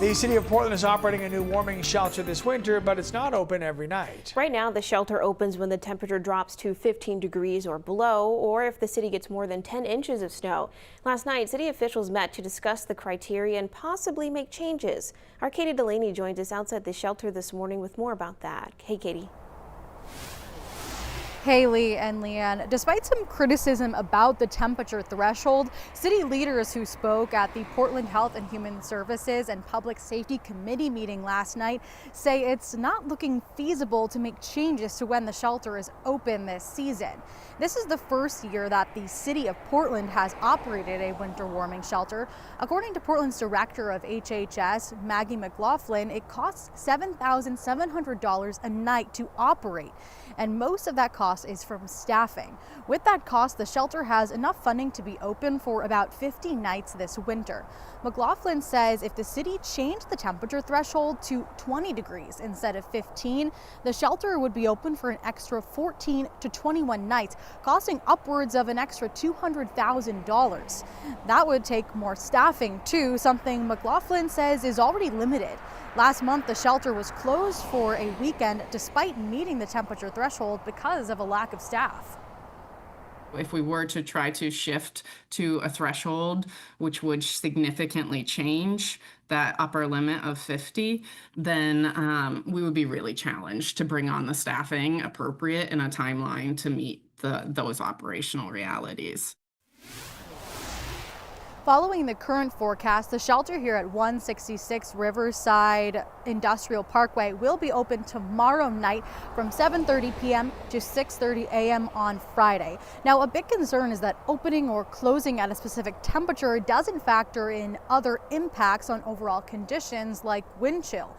The city of Portland is operating a new warming shelter this winter, but it's not open every night. Right now, the shelter opens when the temperature drops to 15 degrees or below, or if the city gets more than 10 inches of snow. Last night, city officials met to discuss the criteria and possibly make changes. Our Katie Delaney joins us outside the shelter this morning with more about that. Hey, Katie. Haley and Leanne, despite some criticism about the temperature threshold, city leaders who spoke at the Portland Health and Human Services and Public Safety Committee meeting last night say it's not looking feasible to make changes to when the shelter is open this season. This is the first year that the city of Portland has operated a winter warming shelter. According to Portland's director of HHS, Maggie McLaughlin, it costs $7,700 a night to operate, and most of that cost is from staffing. With that cost, the shelter has enough funding to be open for about 50 nights this winter. McLaughlin says if the city changed the temperature threshold to 20 degrees instead of 15, the shelter would be open for an extra 14 to 21 nights, costing upwards of an extra $200,000. That would take more staffing too, something McLaughlin says is already limited. Last month, the shelter was closed for a weekend despite meeting the temperature threshold because of a lack of staff. If we were to try to shift to a threshold, which would significantly change that upper limit of 50, then we would be really challenged to bring on the staffing appropriate in a timeline to meet those operational realities. Following the current forecast, the shelter here at 166 Riverside Industrial Parkway will be open tomorrow night from 7:30 p.m. to 6:30 a.m. on Friday. Now, a big concern is that opening or closing at a specific temperature doesn't factor in other impacts on overall conditions like wind chill.